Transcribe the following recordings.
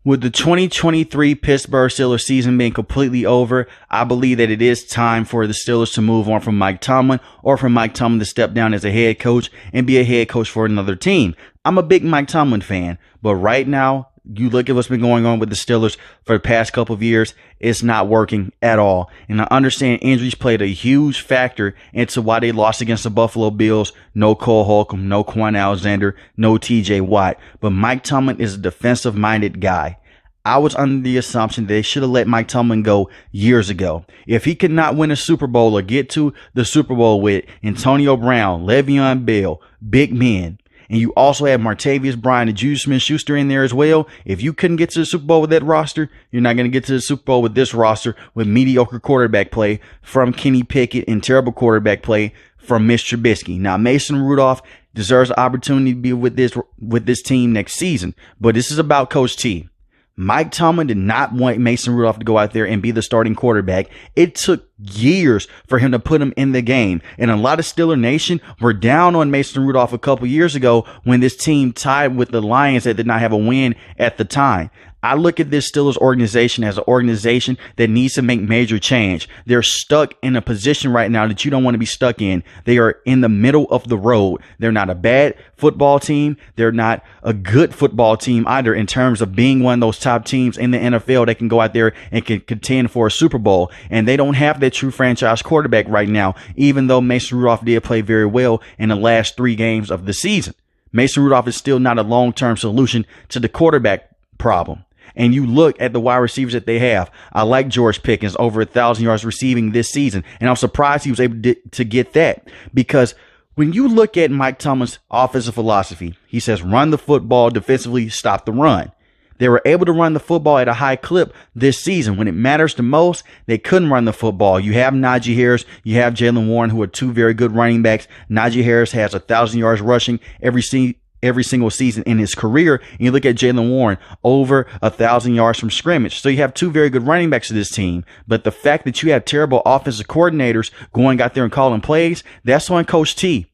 With the 2023 Pittsburgh Steelers season being completely over, I believe that it is time for the Steelers to move on from Mike Tomlin, or for Mike Tomlin to step down as a head coach and be a head coach for another team. I'm a big Mike Tomlin fan, but right now, you look at what's been going on with the Steelers for the past couple of years, it's not working at all. And I understand injuries played a huge factor into why they lost against the Buffalo Bills. No Cole Holcomb, no Quan Alexander, no TJ Watt. But Mike Tomlin is a defensive-minded guy. I was under the assumption that they should have let Mike Tomlin go years ago. If he could not win a Super Bowl or get to the Super Bowl with Antonio Brown, Le'Veon Bell, big men, and you also have Martavis Bryant and Juju Smith-Schuster in there as well. If you couldn't get to the Super Bowl with that roster, you're not going to get to the Super Bowl with this roster with mediocre quarterback play from Kenny Pickett and terrible quarterback play from Mitch Trubisky. Now, Mason Rudolph deserves the opportunity to be with this team next season, but this is about Coach T. Mike Tomlin did not want Mason Rudolph to go out there and be the starting quarterback. It took years for him to put him in the game. And a lot of Steeler Nation were down on Mason Rudolph a couple years ago when this team tied with the Lions that did not have a win at the time. I look at this Steelers organization as an organization that needs to make major change. They're stuck in a position right now that you don't want to be stuck in. They are in the middle of the road. They're not a bad football team. They're not a good football team either in terms of being one of those top teams in the NFL that can go out there and can contend for a Super Bowl. And they don't have that true franchise quarterback right now, even though Mason Rudolph did play very well in the last 3 games of the season. Mason Rudolph is still not a long-term solution to the quarterback problem. And you look at the wide receivers that they have. I like George Pickens, over 1,000 yards receiving this season. And I'm surprised he was able to get that, because when you look at Mike Tomlin's offensive philosophy, he says run the football defensively, stop the run. They were able to run the football at a high clip this season. When it matters the most, they couldn't run the football. You have Najee Harris, you have Jaylen Warren, who are 2 very good running backs. Najee Harris has 1,000 yards rushing every single season in his career. And you look at Jaylen Warren, over 1,000 yards from scrimmage. So you have 2 very good running backs to this team. But the fact that you have terrible offensive coordinators going out there and calling plays, that's on Coach T.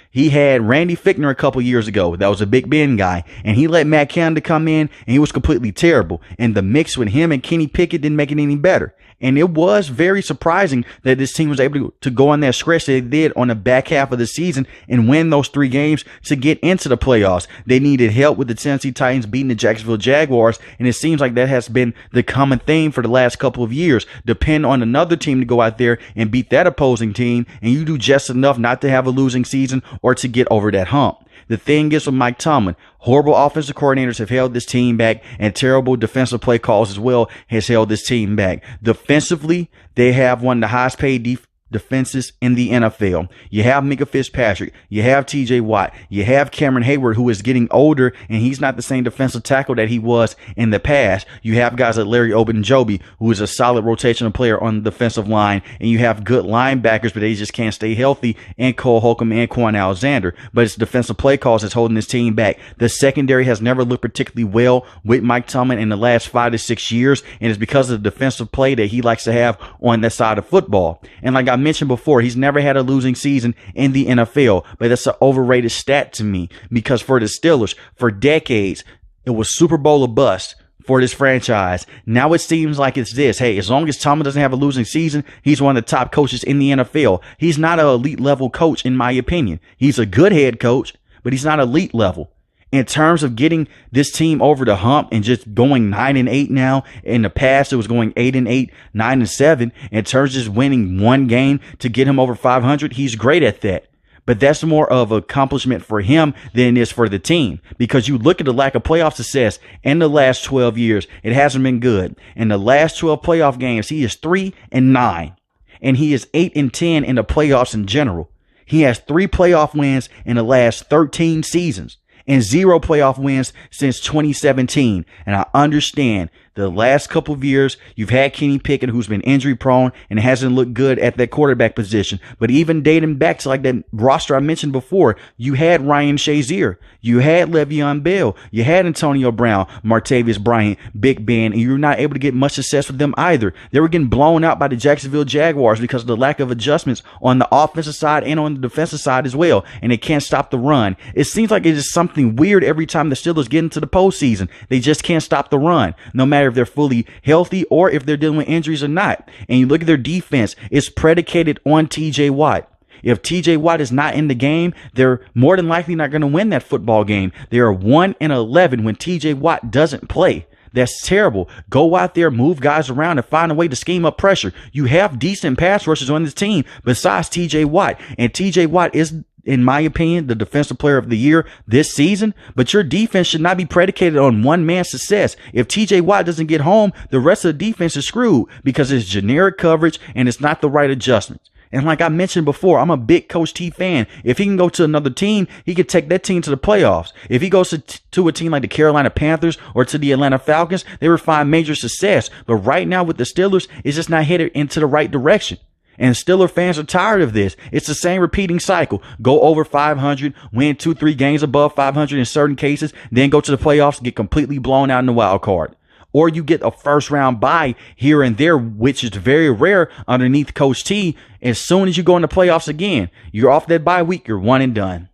He had Randy Fichtner a couple years ago. That was a Big Ben guy. And he let Matt Canada come in, and he was completely terrible. And the mix with him and Kenny Pickett didn't make it any better. And it was very surprising that this team was able to go on that stretch that they did on the back half of the season and win those 3 games to get into the playoffs. They needed help with the Tennessee Titans beating the Jacksonville Jaguars, and it seems like that has been the common theme for the last couple of years. Depend on another team to go out there and beat that opposing team, and you do just enough not to have a losing season or to get over that hump. The thing is with Mike Tomlin, horrible offensive coordinators have held this team back, and terrible defensive play calls as well has held this team back. Defensively, they have one of the highest paid defenses in the NFL. You have Minka Fitzpatrick, you have TJ Watt, you have Cameron Hayward, who is getting older, and he's not the same defensive tackle that he was in the past. You have guys like Larry Ogunjobi, who is a solid rotational player on the defensive line, and you have good linebackers, but they just can't stay healthy, and Cole Holcomb and Quan Alexander. But it's defensive play calls that's holding this team back. The secondary has never looked particularly well with Mike Tomlin in the last 5 to 6 years, and it's because of the defensive play that he likes to have on that side of football. And like I mentioned before, he's never had a losing season in the NFL, but that's an overrated stat to me, because for the Steelers, for decades, it was Super Bowl or bust for this franchise. Now it seems like it's this. Hey, as long as Tomlin doesn't have a losing season, he's one of the top coaches in the NFL. He's not an elite level coach, in my opinion. He's a good head coach, but he's not elite level. In terms of getting this team over the hump and just going 9-8 now, in the past it was going 8-8, 9-7. In terms of just winning 1 game to get him over 500, he's great at that. But that's more of an accomplishment for him than it is for the team, because you look at the lack of playoff success in the last 12 years, it hasn't been good. In the last 12 playoff games, he is 3-9, and he is 8-10 in the playoffs in general. He has 3 playoff wins in the last 13 seasons, and 0 playoff wins since 2017. And I understand The last couple of years, you've had Kenny Pickett, who's been injury prone and hasn't looked good at that quarterback position. But even dating back to like that roster I mentioned before, you had Ryan Shazier, you had Le'Veon Bell, you had Antonio Brown, Martavis Bryant, Big Ben, and you're not able to get much success with them either. They were getting blown out by the Jacksonville Jaguars because of the lack of adjustments on the offensive side and on the defensive side as well, and they can't stop the run. It seems like it is something weird every time the Steelers get into the postseason. They just can't stop the run, no matter if they're fully healthy or if they're dealing with injuries or not. And you look at their defense, it's predicated on TJ Watt. If TJ Watt is not in the game, they're more than likely not going to win that football game. They are 1-11 when TJ Watt doesn't play. That's terrible. Go out there, move guys around, and find a way to scheme up pressure. You have decent pass rushers on this team besides TJ Watt. And TJ Watt is, in my opinion, the defensive player of the year this season. But your defense should not be predicated on one man's success. If TJ Watt doesn't get home, the rest of the defense is screwed because it's generic coverage and it's not the right adjustments. And like I mentioned before, I'm a big Coach T fan. If he can go to another team, he could take that team to the playoffs. If he goes to a team like the Carolina Panthers or to the Atlanta Falcons, they would find major success. But right now with the Steelers, it's just not headed into the right direction. And Steeler fans are tired of this. It's the same repeating cycle. Go over 500, win 2-3 games above 500 in certain cases, then go to the playoffs and get completely blown out in the wild card. Or you get a first round bye here and there, which is very rare underneath Coach T. As soon as you go in the playoffs again, you're off that bye week, you're one and done.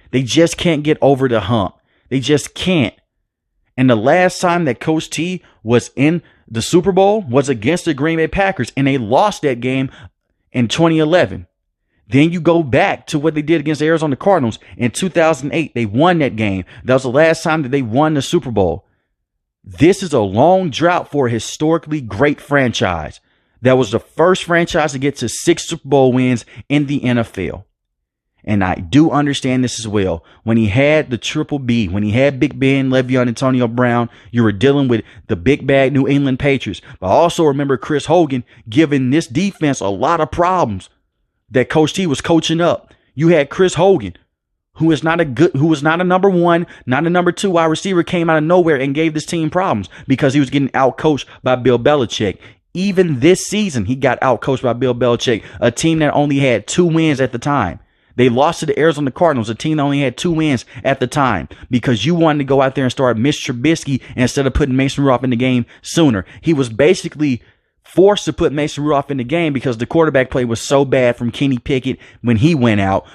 They just can't get over the hump. They just can't. And the last time that Coach T was in the Super Bowl was against the Green Bay Packers, and they lost that game in 2011. Then you go back to what they did against the Arizona Cardinals in 2008. They won that game. That was the last time that they won the Super Bowl. This is a long drought for a historically great franchise. That was the first franchise to get to 6 Super Bowl wins in the NFL. And I do understand this as well. When he had the Triple B, when he had Big Ben, Le'Veon, Antonio Brown, you were dealing with the big bad New England Patriots. But I also remember Chris Hogan giving this defense a lot of problems that Coach T was coaching up. You had Chris Hogan, who was not a number one, not a number two wide receiver, came out of nowhere and gave this team problems because he was getting outcoached by Bill Belichick. Even this season, he got outcoached by Bill Belichick, a team that only had 2 wins at the time. They lost to the Arizona Cardinals, a team that only had 2 wins at the time, because you wanted to go out there and start Mr. Trubisky instead of putting Mason Rudolph in the game sooner. He was basically forced to put Mason Rudolph in the game because the quarterback play was so bad from Kenny Pickett when he went out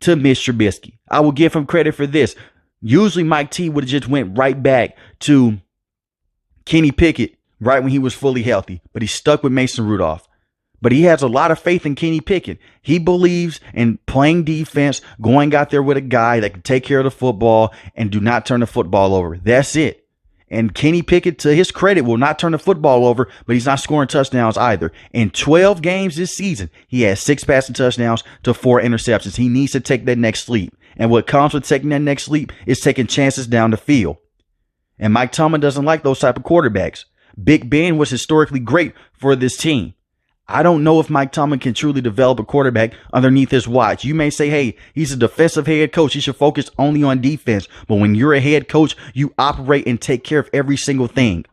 to Mr. Trubisky. I will give him credit for this. Usually Mike T would have just went right back to Kenny Pickett right when he was fully healthy, but he stuck with Mason Rudolph. But he has a lot of faith in Kenny Pickett. He believes in playing defense, going out there with a guy that can take care of the football and do not turn the football over. That's it. And Kenny Pickett, to his credit, will not turn the football over, but he's not scoring touchdowns either. In 12 games this season, he has 6 passing touchdowns to 4 interceptions. He needs to take that next leap. And what comes with taking that next leap is taking chances down the field. And Mike Tomlin doesn't like those type of quarterbacks. Big Ben was historically great for this team. I don't know if Mike Tomlin can truly develop a quarterback underneath his watch. You may say, hey, he's a defensive head coach. He should focus only on defense. But when you're a head coach, you operate and take care of every single thing.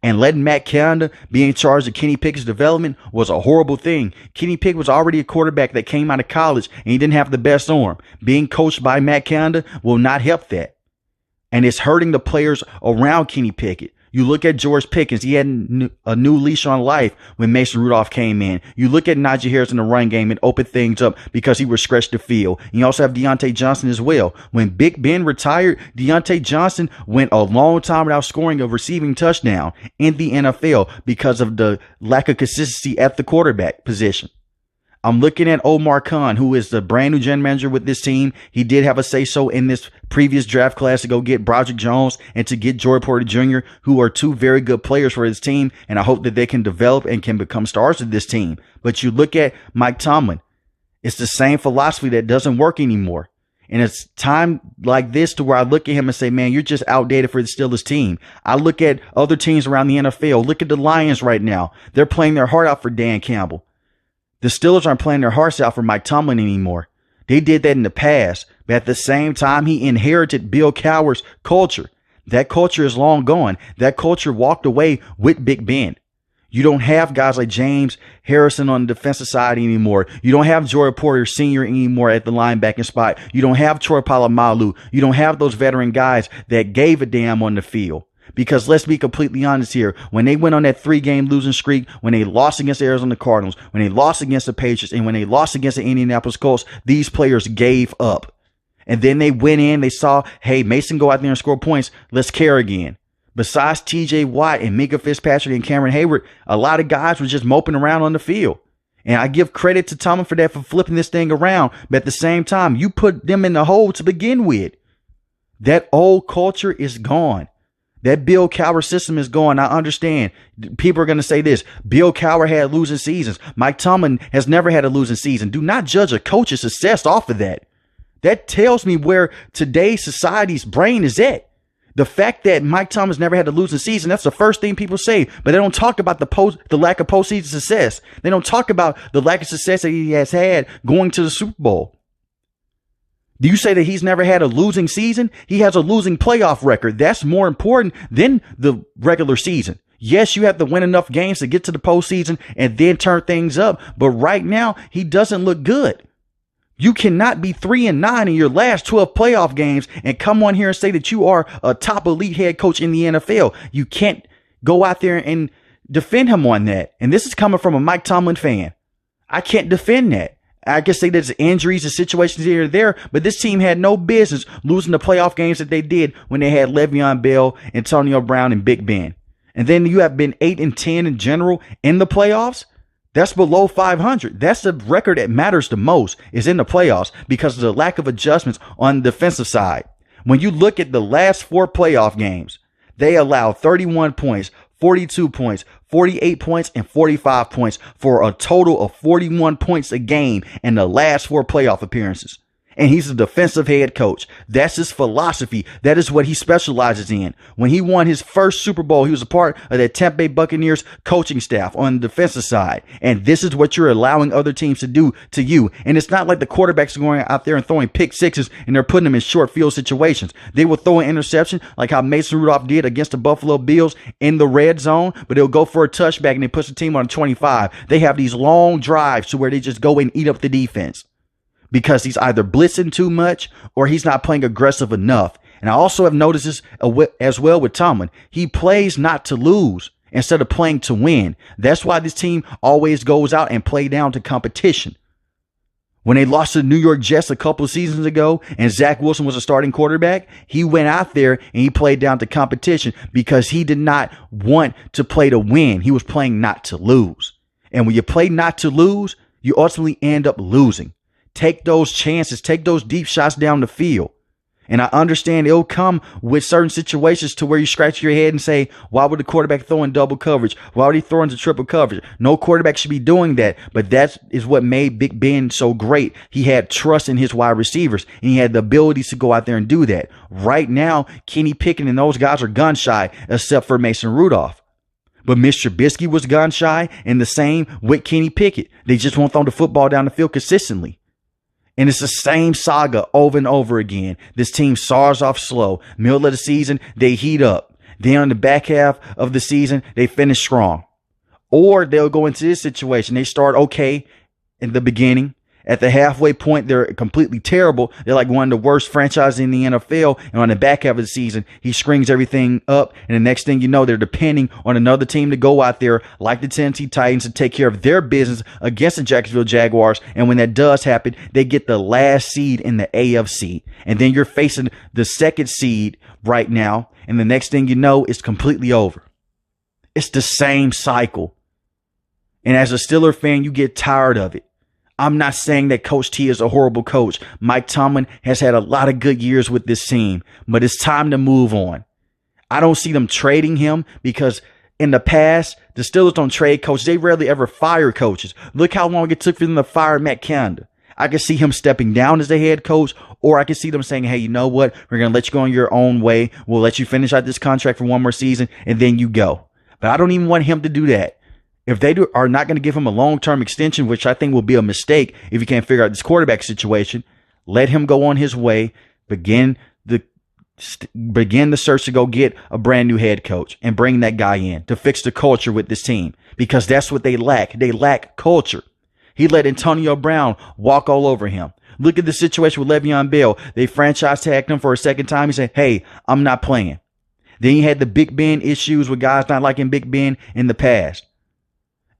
And letting Matt Canada be in charge of Kenny Pickett's development was a horrible thing. Kenny Pickett was already a quarterback that came out of college and he didn't have the best arm. Being coached by Matt Canada will not help that. And it's hurting the players around Kenny Pickett. You look at George Pickens. He had a new leash on life when Mason Rudolph came in. You look at Najee Harris in the run game and opened things up because he was stretched the field. And you also have Deontay Johnson as well. When Big Ben retired, Deontay Johnson went a long time without scoring a receiving touchdown in the NFL because of the lack of consistency at the quarterback position. I'm looking at Omar Khan, who is the brand new general manager with this team. He did have a say-so in this previous draft class to go get Broderick Jones and to get Joey Porter Jr., who are 2 very good players for his team. And I hope that they can develop and can become stars of this team. But you look at Mike Tomlin. It's the same philosophy that doesn't work anymore. And it's time like this to where I look at him and say, man, you're just outdated for the Steelers team. I look at other teams around the NFL. Look at the Lions right now. They're playing their heart out for Dan Campbell. The Steelers aren't playing their hearts out for Mike Tomlin anymore. They did that in the past, but at the same time, he inherited Bill Cowher's culture. That culture is long gone. That culture walked away with Big Ben. You don't have guys like James Harrison on the defensive side anymore. You don't have Joy Porter Sr. anymore at the linebacking spot. You don't have Troy Polamalu. You don't have those veteran guys that gave a damn on the field. Because let's be completely honest here. When they went on that 3-game losing streak, when they lost against the Arizona Cardinals, when they lost against the Patriots, and when they lost against the Indianapolis Colts, these players gave up. And then they went in, they saw, hey, Mason go out there and score points. Let's care again. Besides TJ Watt and Minka Fitzpatrick and Cameron Hayward, a lot of guys were just moping around on the field. And I give credit to Tomlin for that, for flipping this thing around. But at the same time, you put them in the hole to begin with. That old culture is gone. That Bill Cowher system is gone. I understand. People are going to say this. Bill Cowher had losing seasons. Mike Tomlin has never had a losing season. Do not judge a coach's success off of that. That tells me where today's society's brain is at. The fact that Mike Tomlin's never had a losing season, that's the first thing people say. But they don't talk about the lack of postseason success. They don't talk about the lack of success that he has had going to the Super Bowl. Do you say that he's never had a losing season? He has a losing playoff record. That's more important than the regular season. Yes, you have to win enough games to get to the postseason and then turn things up. But right now, he doesn't look good. You cannot be 3-9 in your last 12 playoff games and come on here and say that you are a top elite head coach in the NFL. You can't go out there and defend him on that. And this is coming from a Mike Tomlin fan. I can't defend that. I can say there's injuries and situations here and there, but this team had no business losing the playoff games that they did when they had Le'Veon Bell, Antonio Brown, and Big Ben. And then you have been 8-10 in general in the playoffs. That's below 500. That's the record that matters the most, is in the playoffs, because of the lack of adjustments on the defensive side. When you look at the last 4 playoff games, they allowed 31 points, 42 points, 48 points, and 45 points for a total of 41 points a game in the last 4 playoff appearances. And he's a defensive head coach. That's his philosophy. That is what he specializes in. When he won his first Super Bowl, he was a part of the Tampa Bay Buccaneers coaching staff on the defensive side. And this is what you're allowing other teams to do to you. And it's not like the quarterbacks are going out there and throwing pick sixes and they're putting them in short field situations. They will throw an interception like how Mason Rudolph did against the Buffalo Bills in the red zone, but they'll go for a touchback and they push the team on 25. They have these long drives to where they just go and eat up the defense, because he's either blitzing too much or he's not playing aggressive enough. And I also have noticed this as well with Tomlin. He plays not to lose instead of playing to win. That's why this team always goes out and play down to competition. When they lost to the New York Jets a couple of seasons ago and Zach Wilson was a starting quarterback, he went out there and he played down to competition because he did not want to play to win. He was playing not to lose. And when you play not to lose, you ultimately end up losing. Take those chances. Take those deep shots down the field. And I understand it'll come with certain situations to where you scratch your head and say, why would the quarterback throw in double coverage? Why would he throw into triple coverage? No quarterback should be doing that. But that is what made Big Ben so great. He had trust in his wide receivers, and he had the ability to go out there and do that. Right now, Kenny Pickett and those guys are gun shy, except for Mason Rudolph. But Mr. Trubisky was gun shy, and the same with Kenny Pickett. They just won't throw the football down the field consistently. And it's the same saga over and over again. This team SARS off slow. Middle of the season, they heat up. Then on the back half of the season, they finish strong. Or they'll go into this situation. They start okay in the beginning. At the halfway point, they're completely terrible. They're like one of the worst franchises in the NFL. And on the back half of the season, he screens everything up. And the next thing you know, they're depending on another team to go out there, like the Tennessee Titans, to take care of their business against the Jacksonville Jaguars. And when that does happen, they get the last seed in the AFC. And then you're facing the second seed right now. And the next thing you know, it's completely over. It's the same cycle. And as a Steeler fan, you get tired of it. I'm not saying that Coach T is a horrible coach. Mike Tomlin has had a lot of good years with this team, but it's time to move on. I don't see them trading him because in the past, the Steelers don't trade coaches. They rarely ever fire coaches. Look how long it took for them to fire Matt Canada. I can see him stepping down as the head coach, or I can see them saying, hey, you know what? We're going to let you go on your own way. We'll let you finish out this contract for one more season, and then you go. But I don't even want him to do that. If they are not going to give him a long-term extension, which I think will be a mistake if you can't figure out this quarterback situation, let him go on his way, begin the begin the search to go get a brand new head coach and bring that guy in to fix the culture with this team, because that's what they lack. They lack culture. He let Antonio Brown walk all over him. Look at the situation with Le'Veon Bell. They franchise tagged him for a second time. He said, hey, I'm not playing. Then he had the Big Ben issues with guys not liking Big Ben in the past.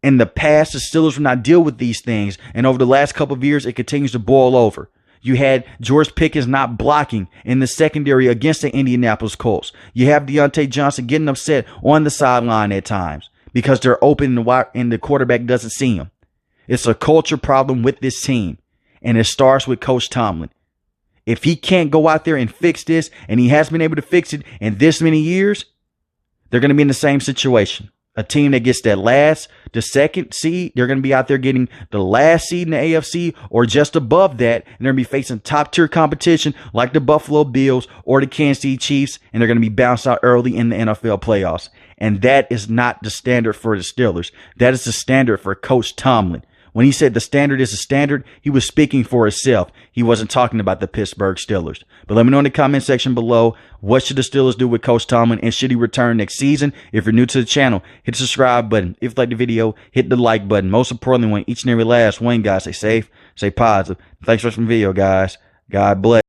In the past, the Steelers would not deal with these things. And over the last couple of years, it continues to boil over. You had George Pickens not blocking in the secondary against the Indianapolis Colts. You have Deontay Johnson getting upset on the sideline at times because they're open and the quarterback doesn't see him. It's a culture problem with this team, and it starts with Coach Tomlin. If he can't go out there and fix this, and he has been able to fix it in this many years, they're going to be in the same situation. A team that gets the second seed, they're going to be out there getting the last seed in the AFC or just above that. And they're going to be facing top tier competition like the Buffalo Bills or the Kansas City Chiefs. And they're going to be bounced out early in the NFL playoffs. And that is not the standard for the Steelers. That is the standard for Coach Tomlin. When he said the standard is a standard, he was speaking for himself. He wasn't talking about the Pittsburgh Steelers. But let me know in the comment section below, what should the Steelers do with Coach Tomlin, and should he return next season? If you're new to the channel, hit the subscribe button. If you like the video, hit the like button. Most importantly, when each and every last one, guys, stay safe, stay positive. Thanks for watching the video, guys. God bless.